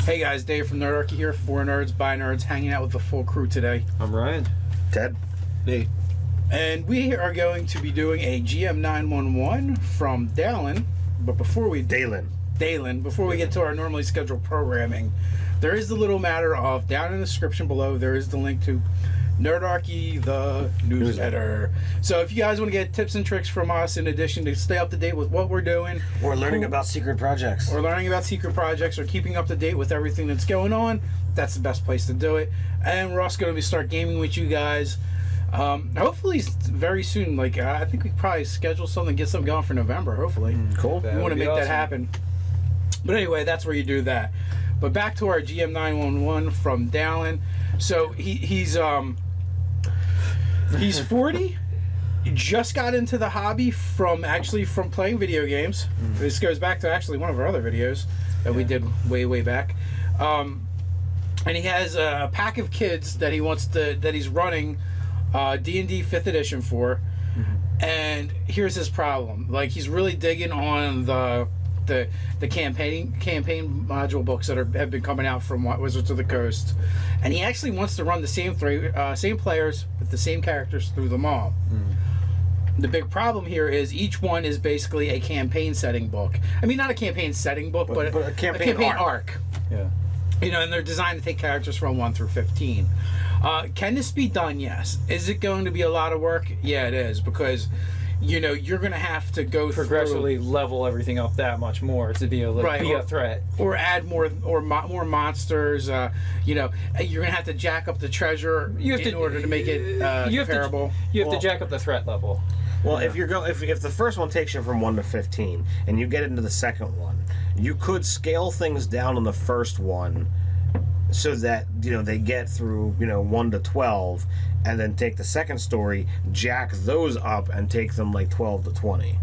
Hey guys, Dave from Nerdarchy here, for nerds, by nerds, hanging out with the full crew today. I'm Ryan. Ted. Nate. And we are going to be doing a GM 911 from Dalen. But before we Dalen, before we get to our normally scheduled programming, there is the little matter of, down in the description below, there is the link to Nerdarchy, the newsletter. So if you guys want to get tips and tricks from us, in addition to stay up to date with what we're doing, or learning about secret projects, or keeping up to date with everything that's going on, that's the best place to do it. And we're also going to start gaming with you guys. Hopefully very soon. Like I think we probably schedule something, get something going for November. Hopefully, cool. We want to make that happen. But anyway, that's where you do that. But back to our GM 911 from Dalen. So he's 40. Just got into the hobby from playing video games. This goes back to actually one of our other videos that we did way back. And he has a pack of kids that he's running D&D 5th edition for. And here's his problem. Like, he's really digging on the campaign module books that have been coming out from Wizards of the Coast, and he actually wants to run the same players with the same characters through them all. The big problem here is each one is basically a campaign setting book. I mean, not a campaign setting book, but a campaign arc. Yeah. You know, and they're designed to take characters from 1 through 15. Can this be done? Yes. Is it going to be a lot of work? Yeah, it is, because you know, you're going to have to go progressively level everything up that much more to be able to be a threat, or add more monsters. You know, you're going to have to jack up the treasure in order to make it comparable. You have to jack up the threat level. Well, if the first one takes you from 1 to 15, and you get into the second one, you could scale things down on the first one, so that, you know, they get through, you know, 1 to 12, and then take the second story, jack those up, and take them like 12 to 20.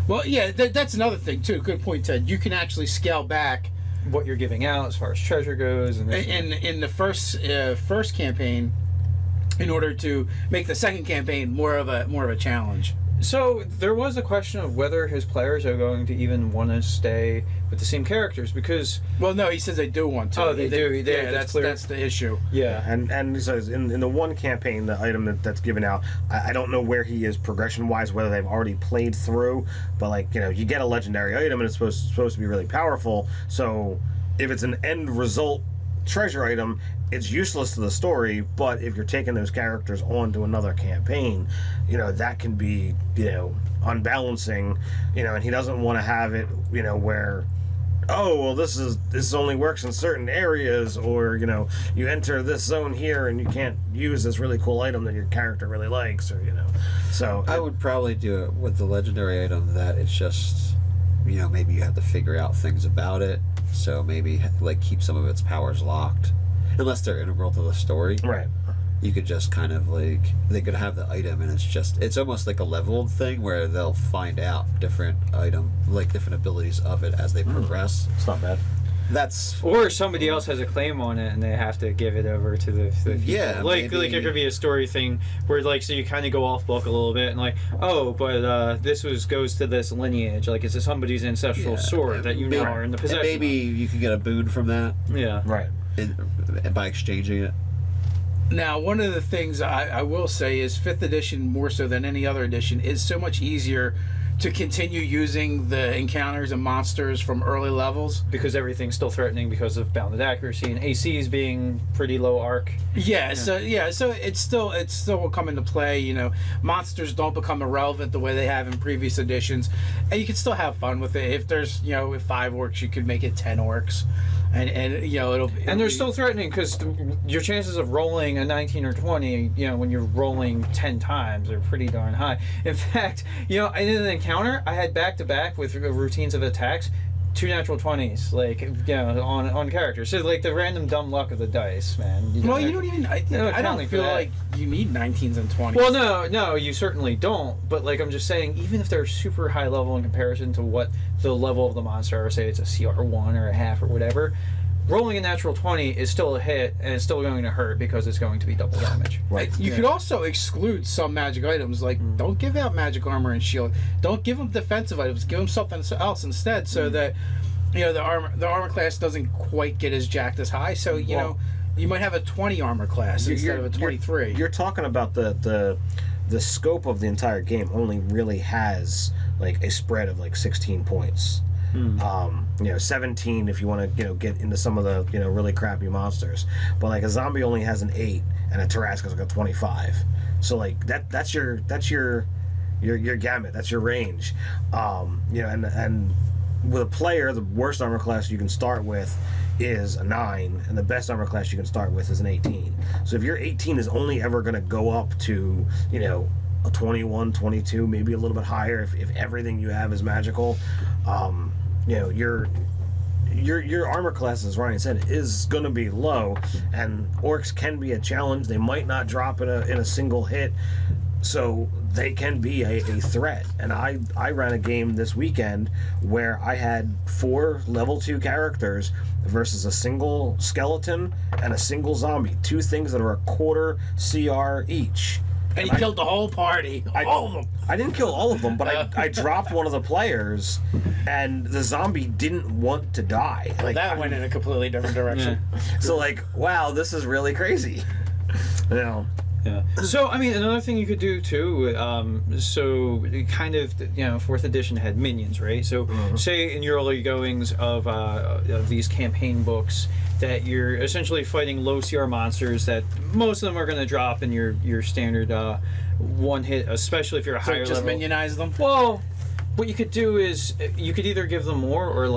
Well, yeah, that's another thing too. Good point, Ted. You can actually scale back what you're giving out as far as treasure goes, and in the first campaign, in order to make the second campaign more of a challenge. So there was a question of whether his players are going to even want to stay with the same characters, because... Well, no, he says they do want to. Oh, they do. Yeah, that's the issue. Yeah. And he says in the one campaign, the item that's given out, I don't know where he is progression-wise, whether they've already played through, but, like, you know, you get a legendary item and it's supposed to be really powerful, so if it's an end result treasure item, it's useless to the story, but if you're taking those characters on to another campaign, you know, that can be, you know, unbalancing, you know, and he doesn't want to have it, you know, where, oh, well, this only works in certain areas, or, you know, you enter this zone here and you can't use this really cool item that your character really likes, or, you know, so I would probably do it with the legendary item that it's just, you know, maybe you have to figure out things about it, so maybe like keep some of its powers locked, unless they're integral to the story. Right. You could just kind of like, they could have the item and it's almost like a leveled thing where they'll find out different abilities of it as they progress. It's not bad. That's, or somebody else has a claim on it and they have to give it over to the people. Yeah, like maybe. It could be a story thing where, like, so you kind of go off book a little bit and, like, oh, but this goes to this lineage, like it's somebody's ancestral sword that you know are in the possession. And maybe you can get a boon from that. Yeah, right. By exchanging it. Now, one of the things I will say is 5th edition, more so than any other edition, is so much easier to continue using the encounters and monsters from early levels, because everything's still threatening because of bounded accuracy and ACs being pretty low arc. So it still will come into play. You know, monsters don't become irrelevant the way they have in previous editions, and you can still have fun with it. If there's, you know, 5 orcs, you could make it 10 orcs, and you know it'll they're still threatening, because your chances of rolling a 19 or 20, you know, when you're rolling 10 times, are pretty darn high. In fact, you know, in an encounter I had back-to-back with routines of attacks, 2 natural 20s, like, you know, on characters. So, like, the random dumb luck of the dice, man. You don't even. I don't feel like you need 19s and 20s. Well, no, you certainly don't. But, like, I'm just saying, even if they're super high level in comparison to what the level of the monster, or say it's a CR1 or a half or whatever, rolling a natural 20 is still a hit, and it's still going to hurt because it's going to be double damage. Right. You could also exclude some magic items, like don't give out magic armor and shield. Don't give them defensive items. Give them something else instead, so that the armor class doesn't quite get as jacked as high. So you might have a 20 armor class instead of a 23. You're talking about the scope of the entire game only really has like a spread of like 16 points. 17 if you want to get into some of the really crappy monsters, but like a zombie only has an 8 and a Tarrasqua's like a 25. So like that's your gamut, that's your range. And with a player, the worst armor class you can start with is a 9, and the best armor class you can start with is an 18. So if your 18 is only ever going to go up to a 21, 22, maybe a little bit higher if everything you have is magical, your armor class, as Ryan said, is going to be low, and orcs can be a challenge. They might not drop in a single hit, so they can be a threat. And I ran a game this weekend where I had 4 level 2 characters versus a single skeleton and a single zombie, 2 things that are a quarter CR each. And he killed the whole party. All of them. I didn't kill all of them, but I dropped one of the players, and the zombie didn't want to die. Like that went in a completely different direction. Yeah. So wow, this is really crazy. Yeah. So I mean, another thing you could do too. So kind of 4th edition had minions, right? So say in your early goings of these campaign books, that you're essentially fighting low CR monsters that most of them are going to drop in your standard one hit, especially if you're a higher just level. minionize them. Well, what you could do is you could either give them more, or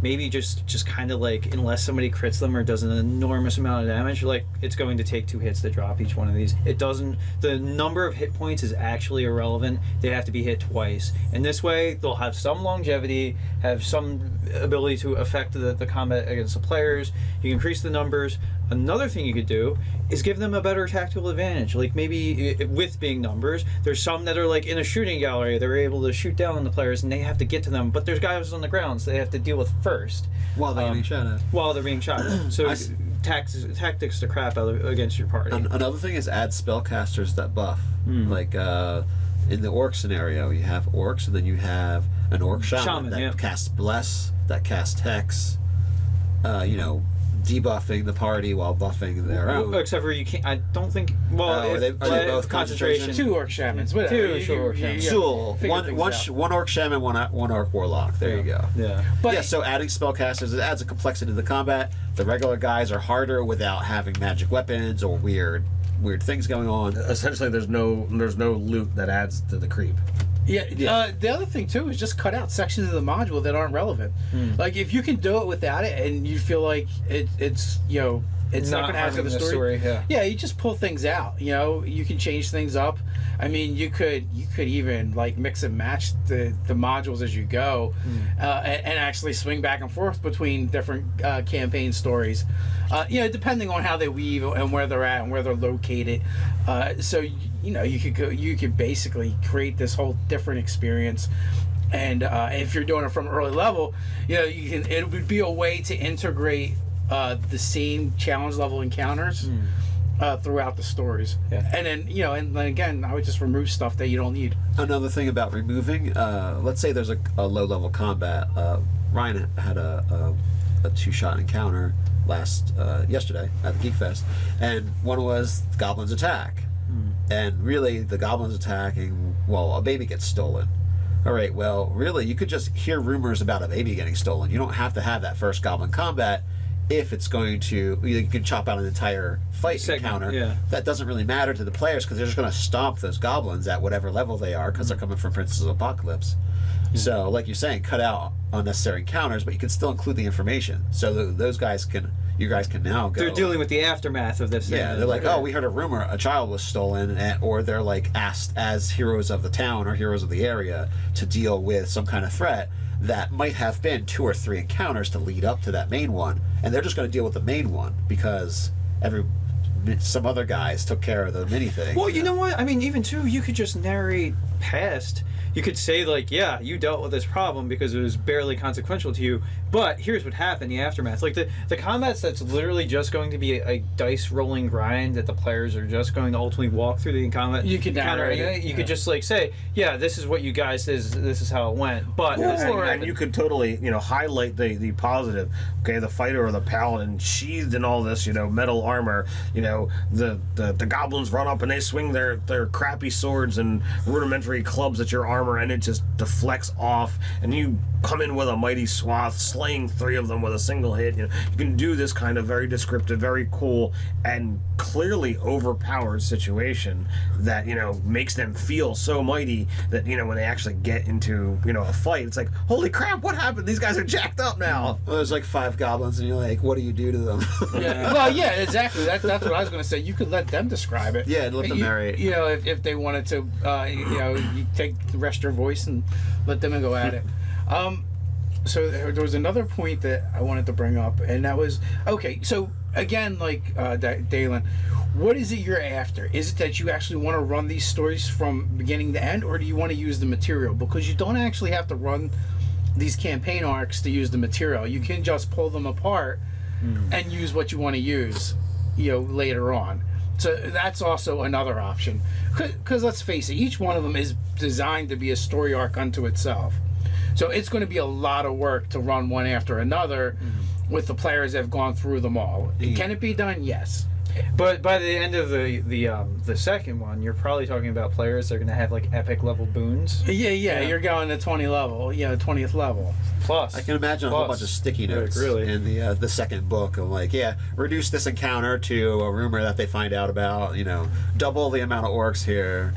maybe just kind of unless somebody crits them or does an enormous amount of damage, it's going to take 2 hits to drop each one of these. It doesn't, the number of hit points is actually irrelevant. They have to be hit twice, and this way they'll have some longevity, have some ability to affect the combat against the players. You can increase the numbers. Another thing you could do is give them a better tactical advantage. Maybe with being numbers, there's some that are in a shooting gallery. They're able to shoot down on the players and they have to get to them, but there's guys on the ground, so they have to deal with first. While they're being shot at. While they're being shot at. So tactics to crap out against your party. Another thing is add spellcasters that buff. In the orc scenario, you have orcs, and then you have an orc shaman that casts Bless, that casts Hex, debuffing the party while buffing their own. Except for you can't. I don't think. Well, are they both concentration? 2 orc shamans. Whatever. 2 orc shamans. One orc shaman, one orc warlock. There you go. Yeah. But so adding spellcasters, it adds a complexity to the combat. The regular guys are harder without having magic weapons or weird things going on. Essentially, there's no loot that adds to the creep. Yeah. The other thing too is just cut out sections of the module that aren't relevant. If you can do it without it, and you feel like it's not going to add to the story. You just pull things out. You can change things up. I mean, you could even mix and match the modules as you go, and actually swing back and forth between different campaign stories. Depending on how they weave and where they're at and where they're located. So you could basically create this whole different experience. And if you're doing it from early level, it would be a way to integrate the same challenge level encounters throughout the stories. And then and then again, I would just remove stuff that you don't need. Another thing about removing, let's say there's a low level combat. Ryan had a 2-shot encounter yesterday at the Geek Fest, and one was goblins attack, and really the goblins attacking, a baby gets stolen. All right, well, really you could just hear rumors about a baby getting stolen. You don't have to have that first goblin combat. If it's going to, you can chop out an entire fight encounter. That doesn't really matter to the players because they're just going to stomp those goblins at whatever level they are because they're coming from Princess of Apocalypse. So, like you're saying, cut out unnecessary encounters, but you can still include the information. So you guys can now go. They're dealing with the aftermath of this. Yeah, they're like, we heard a rumor a child was stolen, or they're asked as heroes of the town or heroes of the area to deal with some kind of threat that might have been 2 or 3 encounters to lead up to that main one, and they're just going to deal with the main one because some other guys took care of the mini thing. Well, you know what? I mean, even too, you could just narrate past. You could say, like, yeah, you dealt with this problem because it was barely consequential to you, but here's what happened, the aftermath. Like, the combats that's literally just going to be a dice rolling grind that the players are just going to ultimately walk through the combat. You could narrate it. You could just, like, say, yeah, this is what you guys did, this is how it went, but... And you could totally, highlight the positive. Okay, the fighter or the paladin sheathed in all this, metal armor. The goblins run up and they swing their crappy swords and rudimentary clubs at your armor, and it just deflects off, and you come in with a mighty swath, slaying 3 of them with a single hit. You can do this kind of very descriptive, very cool, and clearly overpowered situation that makes them feel so mighty that when they actually get into a fight, it's like, holy crap, what happened? These guys are jacked up now. Well, there's like 5 goblins, and you're like, what do you do to them? Yeah. Well, yeah, exactly. That's what I was going to say. You could let them describe it. Yeah, let them narrate. If they wanted to, you take the rest of your voice and let them go at it. So there was another point that I wanted to bring up, and that was, okay, so again, like Dalen, what is it you're after? Is it that you actually want to run these stories from beginning to end, or do you want to use the material? Because you don't actually have to run these campaign arcs to use the material. You can just pull them apart and use what you want to use, later on. So that's also another option. Because let's face it, each one of them is designed to be a story arc unto itself. So it's going to be a lot of work to run one after another with the players that have gone through them all. Can it be done? Yes. But by the end of the second one, you're probably talking about players that are going to have like epic level boons. Yeah. You're going to 20 level, 20th level. Plus, I can imagine a whole bunch of sticky notes in the second book of like, reduce this encounter to a rumor that they find out about. Double the amount of orcs here.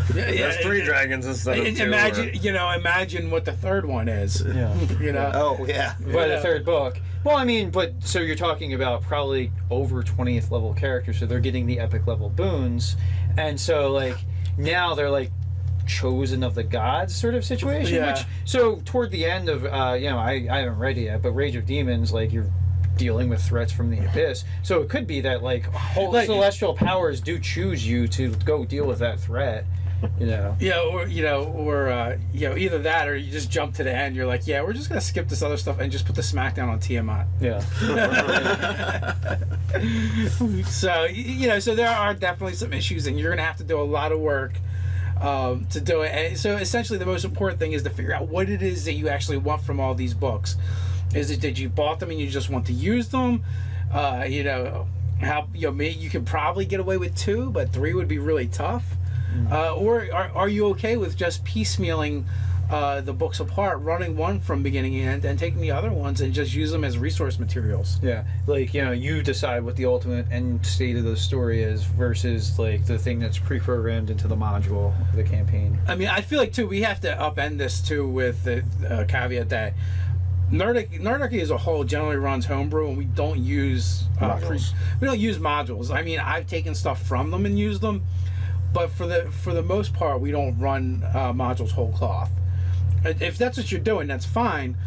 There's 3 dragons instead of 2. Imagine what the third one is. Yeah. Oh yeah. By the third book. Well, I mean, so you're talking about probably over 20th level characters, so they're getting the epic level boons, and so like now they're like chosen of the gods sort of situation. Yeah. Which, so toward the end of I haven't read it yet, but Rage of Demons, like you're dealing with threats from the abyss, so it could be that like whole celestial powers do choose you to go deal with that threat. Or either that or you just jump to the end. You're like, yeah, we're just gonna skip this other stuff and just put the smackdown on Tiamat. Yeah. So there are definitely some issues, and you're gonna have to do a lot of work to do it. And so essentially, the most important thing is to figure out what it is that you actually want from all these books. Is it that you bought them and you just want to use them? You could probably get away with 2, but 3 would be really tough. Or are you okay with just piecemealing the books apart, running one from beginning to end, and taking the other ones and just use them as resource materials? Yeah, like you decide what the ultimate end state of the story is versus like the thing that's pre-programmed into the module of the campaign. I mean, I feel like too we have to upend this too with the caveat that Nerdarchy as a whole generally runs homebrew, and we don't use modules. I mean, I've taken stuff from them and used them. But for the most part, we don't run modules whole cloth. If that's what you're doing, that's fine.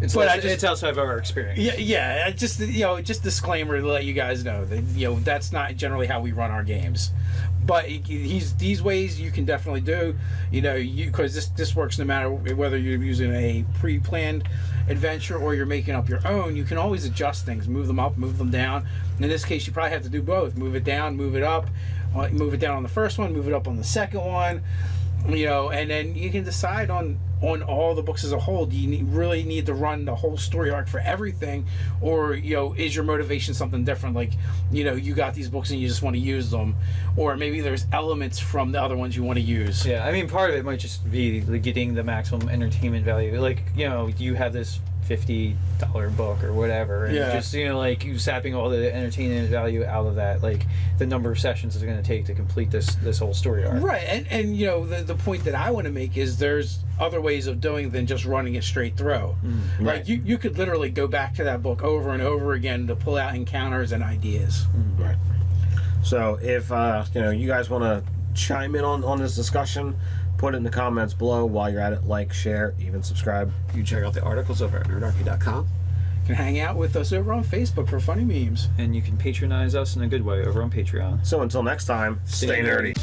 It's outside of our experience. Yeah. Just disclaimer to let you guys know that that's not generally how we run our games. But these ways you can definitely do, because this works no matter whether you're using a pre-planned adventure or you're making up your own. You can always adjust things, move them up, move them down. In this case, you probably have to do both: move it down, move it up, move it down on the first one, move it up on the second one. And then you can decide on all the books as a whole. Do you really need to run the whole story arc for everything, or is your motivation something different? Like you got these books and you just want to use them, or maybe there's elements from the other ones you want to use. Yeah, I mean, part of it might just be getting the maximum entertainment value. Like you have this $50 book or whatever, and just you sapping all the entertainment value out of that, like the number of sessions it's going to take to complete this whole story arc. Right, and the point that I want to make is there's other ways of doing than just running it straight through. Like you could literally go back to that book over and over again to pull out encounters and ideas. Right. So if you guys want to chime in on this discussion, put it in the comments below. While you're at it, like, share, even subscribe. You check out the articles over at nerdarchy.com. You can hang out with us over on Facebook for funny memes. And you can patronize us in a good way over on Patreon. So until next time, stay nerdy.